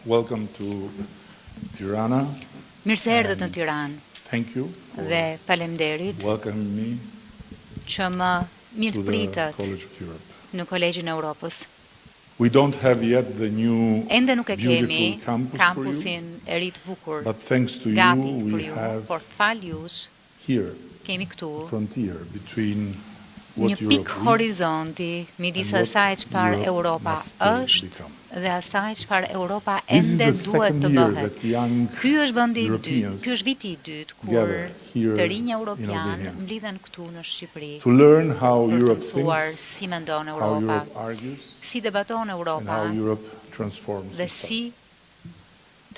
Welcome to Tirana. Mirë se erdhët në Tiranë Thank you dhe faleminderit welcoming me që më to mirë the pritët College of Europe. në Kolegjin e Europës. We don't have yet the new Ende nuk e kemi beautiful campus for you, kampusin e ri të bukur but thanks to gati you për we ju, have por fal jush here kemi këtu a frontier between një what pik Europe is horizonti midis and what asaj çfarë Europe Europa must still është become. dhe asaj çfarë Europa This is ende the duhet second të year bëhet. that young Ky është vendi i dytë, Europeans ky është viti i dytë kur gather here të rinj in europian Albania mblidhen këtu në Shqipëri to learn how për të Europe mësuar thinks, si mendon how Europa, Europe argues, si debaton and Europa how Europe transforms dhe itself. si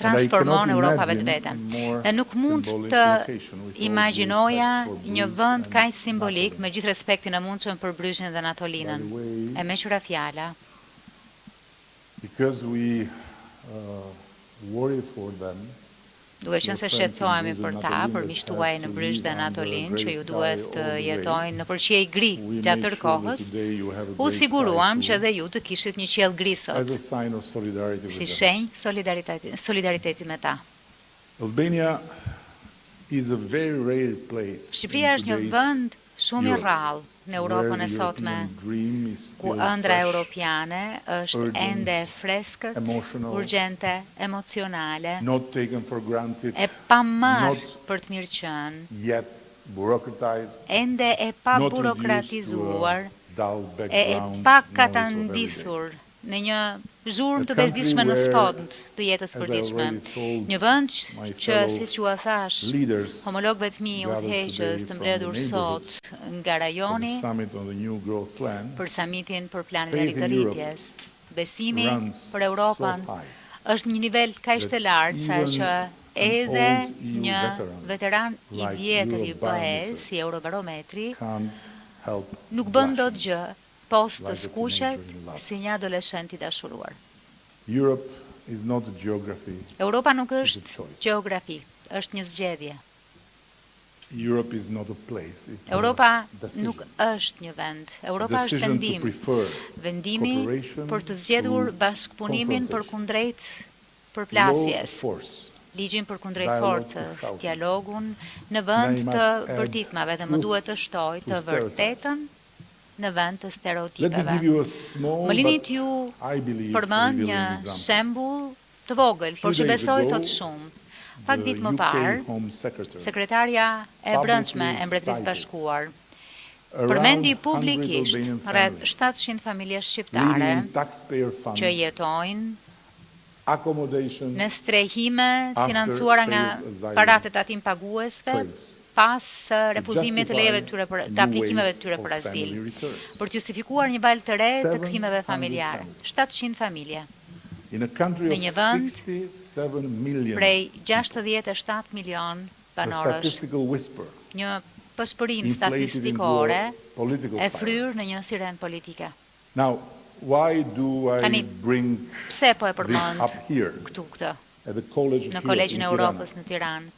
And I transformon cannot Europa imagine vetveten. a more Dhe nuk mund symbolic të location with all imagjinoja due respect for një Bruges vend and kaq simbolik Napoli. me gjithë respektin e mundshëm për Bryzhin dhe Natolinën. By the way, E me qëra fjala, because we worry for them, duke qenë se shqetësohemi për ta, për miqtuaj në Bryzh dhe Natolin, që ju duhet të jetojnë në përqie gri we gjatë make tërë sure kohës, that today you have a u great siguruam sky që too, dhe ju të kishit një qiell gri as sot, a sign of solidarity si with them. shenjë solidariteti me ta. Albania is a very rare place Shqipëria in është një today's vend shumë i Europe, rrallë në Europën where e the sotme, European dream is ku still ëndra fresh, europiane është urgent, ende freskët, emotional, urgjente, emocionale, not taken for granted, e pa marrë not për të mirë qenë, yet bureaucratized, ende e pa not reduced to burokratizuar, a dull e background pa knowledge of everyday. katandisur në një zhurmë A të country bezdishme në where, sfond të jetës as I përditshme. already told Një vend my që, fellow si që a thash, leaders homologëve të mi gathered udhëheqës today të from mbledhur the sot nga for rajoni the summit on the new growth plan për samitin për planin e Faith in rritërritjes. Besimi runs për Europën so high është një nivel kaq të lartë sa even që an edhe old EU një veteran i like vjetër i BE Eurobarometer si Eurobarometri can't help nuk bën dot blushing. gjë post të like a skuqet teenager in love. si një adoleshent i dashuruar. Europe is not a geography, Europa nuk it's a është choice. gjeografi, është një zgjedhje. Europe is not a place, it's Europa a decision. nuk është një vend. Europa është Decision to vendim. prefer Vendimi cooperation për të zgjedhur to bashkëpunimin për confrontation. kundrejt law përplasjes, force, ligjin për kundrejt dialogue to forcës, shouting. dialogun në vend Now you të must add bërtitmave dhe më truth duhet të shtoj to të stereotypes. vërtetën në vend të Let me stereotipeve. give you a small Më lini but t'ju I believe përmend një revealing example. shembull të vogël, por Few që days besoj ago, thot shumë. Pak The ditë më UK parë, Home Secretary sekretarja e brendshme e Mbretërisë cited Bashkuar around përmendi 100 publikisht Albanian rreth families 700 familje living shqiptare in taxpayer funds, që jetojnë accommodation, në strehime After financuara nga failed asylum paratë e tatim paguesve claims pas refuzimit të lejeve të tyre për justify të aplikimeve new të tyre wave për of family azil, returns. për të justifikuar një balë të re të 700 kthimeve familjare. families. 700 familje In a country Në of një vend 67 million, prej 67 milion a banorësh. statistical whisper, Një pëshpërim inflated into statistikore a political e siren. fryrë në një siren politike. Now, why do I Tani, bring Pse po e this përmend up here këtu këtë at the College of në Europe Kolegjin in e Tirana? Europës në Tiranë?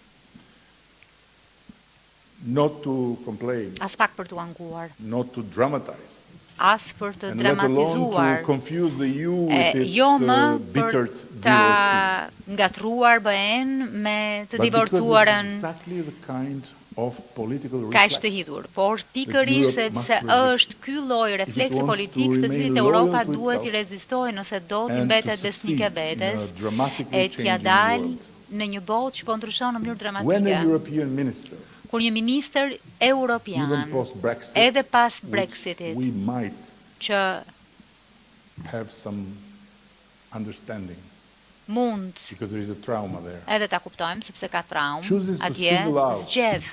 Not to complain, As pak për t'u anguar, not to dramatize, as për të and let alone dramatizuar, to confuse the EU with its jo më për bittered ta divorcee. ngatruar BE-n me të But because divorcuarën it's exactly the kind of political kaq reflex të hidhur, por pikërisht Europe sepse must resist. është ky lloj refleksi wants politik to të remain cilit loyal Europa to duhet i itself rezistojë nëse do t'i and mbetet to besnike succeed in vetes a dramatically e t'ja changing dalë world. në një botë që po ndryshon në mënyrë When a dramatike. European minister, Kur një ministër even europian, post-Brexit, edhe pas which Brexitit, we might që have some understanding mund because there is a trauma there. edhe ta kuptojmë sepse ka traumë, Chooses to atje single out zgjedh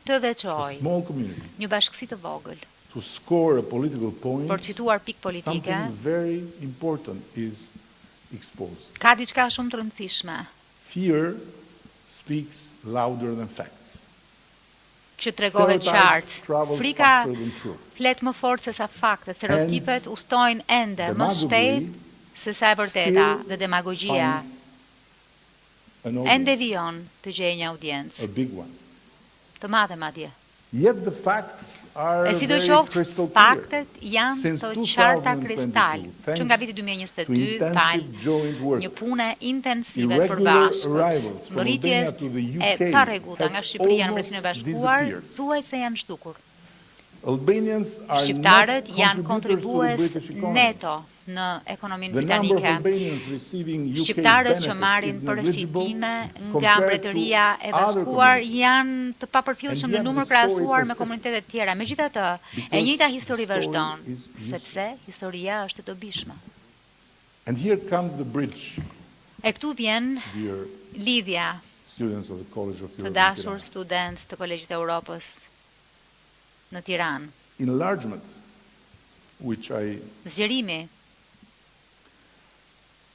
të A veçoj small community një bashkësi të vogël to score a political point, për të fituar pikë politike. something very important is exposed. Ka diçka shumë të rëndësishme Fear speaks louder than facts. që tregohet Stereotypes qartë. travel Frika faster than truth. flet më fort se sa faktet, stereotipet ustojnë ende më shpejt se sa e vërteta dhe demagogjia Finds an ende audience, vijon të gjejë një a audiencë, big one. të madhe madje. Yet the facts are E very sidoqoftë, crystal clear. faktet janë Since të qarta 2022, kristal, që nga viti to 2022, intensive joint work, një pune intensive të irregular përbashkët, arrivals from mbërritjes Albania to the e UK parregullta nga have Shqipëria në almost Mbretërinë e Bashkuar, disappeared. thuaj se janë shtukur. Albanians are Shqiptarët net janë contributors to the kontribues British economy. neto në ekonominë The number of britanike. Albanians receiving UK Shqiptarët që benefits marrin is negligible përfitime nga compared to Mbretëria e other Bashkuar communities. janë të papërfillshëm And në yet numër the story krahasuar me persists. komunitetet tjera. Megjithatë, e Because njëjta the histori story vazhdon, is useful. sepse historia është e dobishme. And here comes the bridge, E këtu vjen dear lidhja students of the College of të Europe. dashur student të Kolegjit të Europës në Tiranë. Enlargement, which I Zgjerimi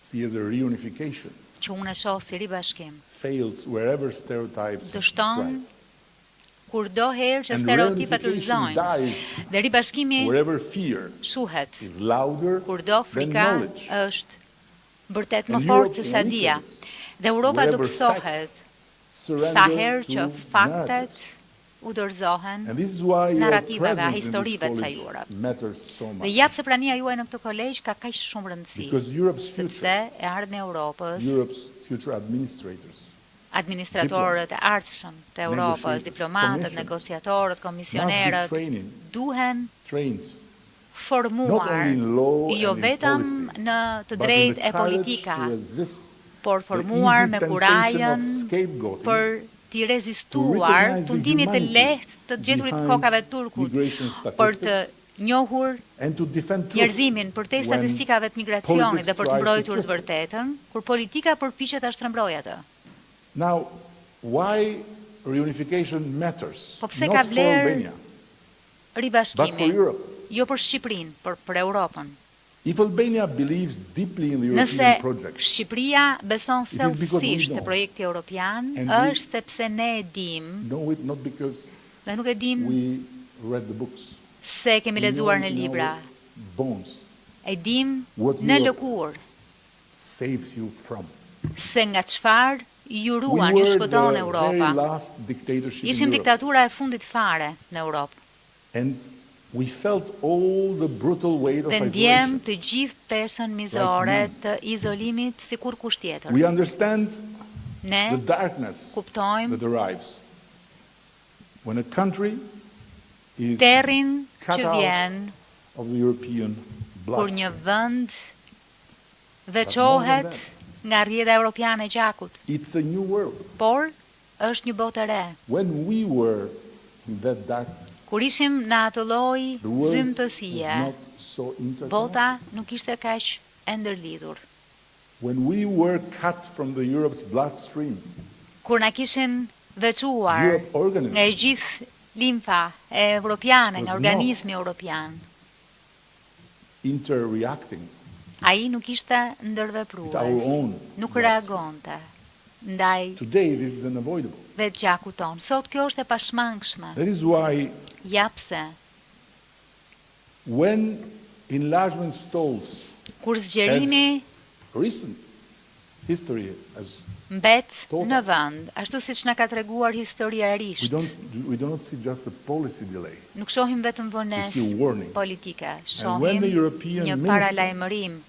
see as a reunification, që unë e shoh si ribashkim, fails wherever stereotypes dështon thrive. kurdo herë që And stereotipat reunification ulëzojnë. dies Dhe ribashkimi wherever fear shuhet is louder kurdo than frika knowledge. është vërtet më And fort se Europe sa dia. weakens Dhe Europa wherever duksohet facts sa surrender herë që to faktet narratives. u dorëzohen And this is why your narrativave, presence in this historive të college sajura. matters so Dhe much. jap se prania juaj në këtë kolegj ka kaq shumë rëndësi, Because Europe's sepse future, e ardhmja e Europës, Europe's future administrators, administratorët e ardhshëm të Europës, negotiators, diplomatët, commissioners, negociatorët, must be komisionerët, duhen trained not only formuar in law jo and in vetëm policy, në të but in drejtë the e courage politika, to resist por the formuar easy me temptation kurajën of scapegoating, për t'i to rezistuar recognize the tundimit të humanity lehtë të gjeturit behind kokave të turkut, migration për të statistics, njohur and to defend truth njerëzimin përtej when statistikave të migracionit dhe për të politics tries to mbrojtur të twist it. vërtetën, kur politika përpiqet ta shtrembrojë atë. Now, why reunification matters? Po pse Not ka for vlerë Albania, but for ribashkimi, Europe. jo për Shqipërinë, por për Europën. If Albania believes deeply in the Nëse European project, Shqipëria beson It is because we thellësisht know. te projekti europian, And we- është sepse ne e dim, know it not because dhe nuk e dim we read the books, se kemi we know lexuar në in libra, our bones e dim What në Europe lëkurë saves you from. se nga çfarë ju We ruan, ju were shpëton the very Europa. last dictatorship in Ishim Europe, diktatura e fundit fare në Europë. and we felt all the brutal weight of Dhe ndjem isolation. të gjithë peshën mizore të izolimit si kur kusht tjetër. We understand the Ne darkness kuptojmë that arrives when a country is terrin cut që out vjen of the European kur një bloodstream. vend But veçohet more than nga rrjedha europiane e gjakut, It's a new world. por është një botë e re. When we were in that darkness, Kur ishim në atë lloj the world was zymtësie, not so interconnected. bota nuk ishte kaq e ndërlidhur. When we were cut from the Europe's bloodstream, Kur na kishin veçuar Europe organism nga e gjithë limfa e europiane, nga Was organizmi europian, interreacting ai nuk ishte with our ndërveprues, own nuk bloodstream. reagonte ndaj Today, this is unavoidable. vetë gjakut ton. Sot kjo është e pashmangshme. That is why Ja pse, when enlargement stalls, kur zgjerimi recent history has, mbet Told në us. vend, ashtu siç na ka treguar historia e we risht, do not see just a policy delay. nuk shohim vetëm We vonesë see a warning. politike, when shohim the European një minister paralajmërim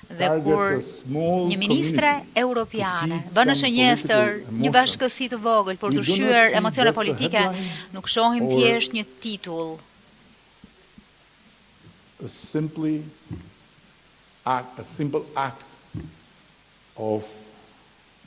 dhe targets kur a small një ministre community europiane to feed bën në some shënjestër political një emotion, bashkësi të vogël për we të do not shyer see emocione just a politike, headline nuk shohim or thjesht një titull, a simple act of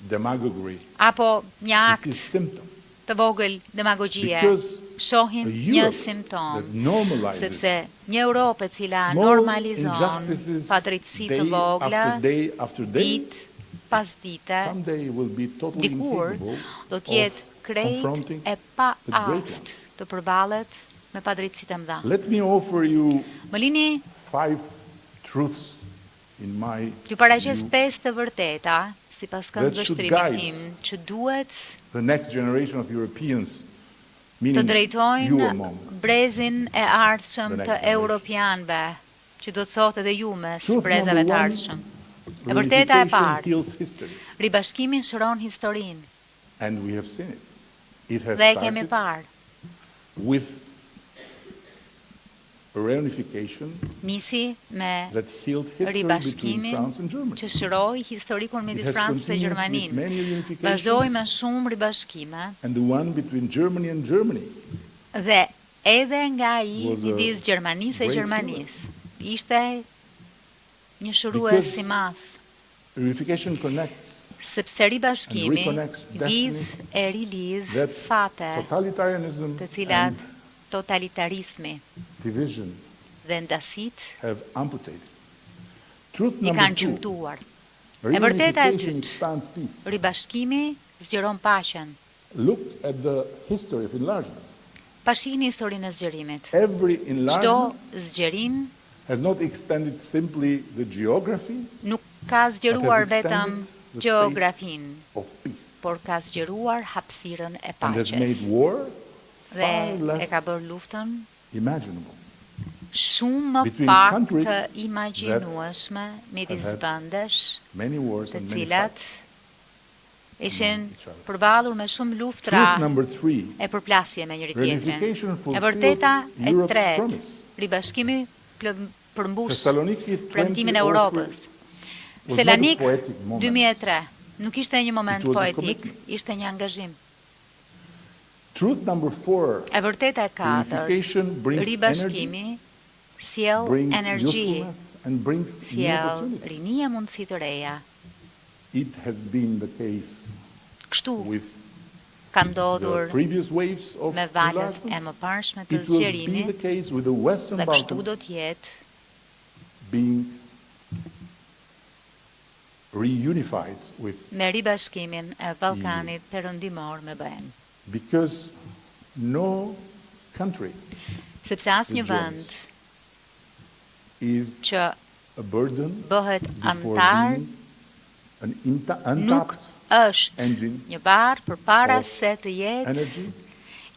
demagoguery. apo një This akt is symptom. të vogël demagogjie. Because Shohim a një Europe simptom, that normalizes sepse një Europë e cila small normalizon injustices padrejtësi të day vogla, after day after day, ditë pas dite, someday will be totally dikur incapable do t'jetë of krejt confronting e pa the great aft ones. të përballet me padrejtësitë e mëdha. Let me offer you Më lini 5 truths in my t'ju paraqes view, 5 të vërteta sipas That should këndvështrimit guide tim që duhet the next generation of Europeans, të meaning you drejtojnë among. brezin e ardhshëm The next të generation. europianëve, që do të thotë edhe ju mes Truth brezave number të one, ardhshëm. E vërteta e reunification parë, heals history, ribashkimi shëron historinë and we have seen it. It has dhe e kemi started parë. with a reunification nisi me that healed history between ribashkimin France and Germany. që shëroi historikun It midis has Francës dhe continued with Gjermanisë. many reunifications, Vazhdoi me shumë ribashkime and the one between Germany and Germany dhe edhe nga ai was a midis Gjermanisë e great Gjermanisë. Ishte një shërues i madh, reunification connects sepse ribashkimi and reconnects lidh destinies e rilidh that fate totalitarianism të cilat and totalitarizmi division dhe ndasit have amputated. Truth i number kanë two, gjymtuar. E vërteta e reunification dytë, expands peace. ribashkimi zgjeron paqen. Look at the history of enlargement. Pa shihni historinë e zgjerimit. Every Çdo enlargement zgjerim has not extended simply the geography nuk ka zgjeruar But has vetëm extended the gjeografinë, of peace por ka zgjeruar hapësirën e and has made paqes war dhe far e less ka bërë luftën imaginable. shumë më Between pak countries të imagjinueshme midis have had vendesh Many wars të and many cilat fights. ishin each other. përballur me shumë luftra Truth number three, e përplasje me njëri tjetrin. reunification E fulfills vërteta e Europe's tretë, promise. ribashkimi përmbus Thessaloniki premtimin e 2003 Europës. was Selanik not a poetic moment. 2003 nuk ishte një moment It was a poetik, commitment. ishte një angazhim. Truth number four, E vërteta e katërt, reunification brings energy, ribashkimi sjell brings energji, youthfulness, and brings new sjell opportunities. rini e mundësi të reja. It has been the case Kështu with ka the ndodhur previous waves of me valët e enlargement. mëparshme të It will be zgjerimit the case with the Western dhe kështu Balkans do të jetë being reunified with, me ribashkimin e Ballkanit perëndimor me BE-n. because no country Sepse asnjë It vend joins. is që a burden bëhet before antar being an nuk untapped është engine një barë përpara of se të jetë energy.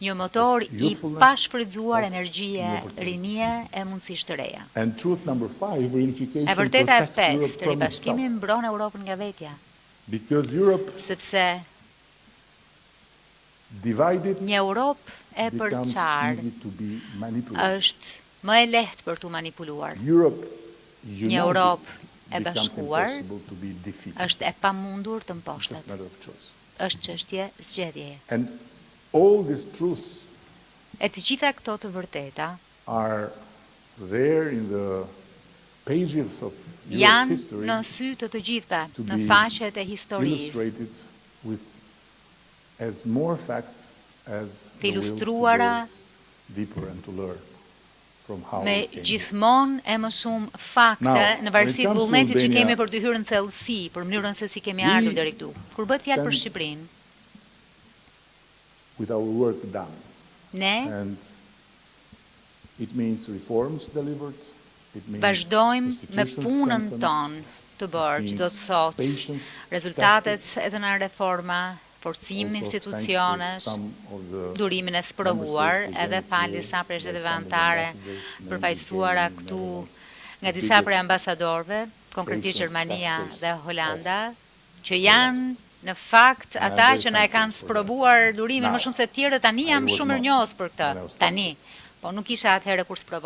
një motor of i youthfulness, pashfrytzuar of energjie, new opportunities. rinie e mundësish të reja. And truth number five, reunification E vërteta e protects pestë, Europe from ribashkimi itself. mbron Europën nga vetja, Because Europe sepse divided një Europë e becomes përçarë easy to be manipulated. është më e lehtë për t'u manipuluar. Europe Një united Europë e becomes bashkuar impossible to be defeated. është e pamundur të It's mposhtet. just a matter of choice. Është çështje zgjedhjeje. And all these truths E të gjitha këto të vërteta are there in the pages of Europe's janë history në sy të gjithëve, to në be faqet e historisë, illustrated with as more facts as të the will to ilustruara go deeper and to learn from how me it came. gjithmonë e më shumë fakte Now, në varësi when it comes to vullnetit që Albania, kemi për të hyrë në thellësi, për mënyrën se si kemi we ardhur deri këtu. Kur bëhet fjalë për stand- Shqipërinë, with our work done. ne And it means reforms delivered, it means vazhdojmë me institutions punën strengthened, tonë të bërë, it që do të means thotë patience rezultatet tested, edhe në reforma, forcimin në also thanks to institucionesh, some of the durimin e sprovuar, member states edhe presented falë here disa by presidentëve some of the anëtare ambassadors, namely përfaqësuara Germany, këtu Netherlands, nga the disa prej biggest ambasadorëve, konkretisht patience Gjermania testers dhe of Holanda, që janë në fakt ata very që na e thankful kanë for sprovuar durimin Now, më shumë se të tjerë, tani I jam was shumë not mirënjohës për when I këtë. was Tani, po nuk isha atëherë kur sprovova.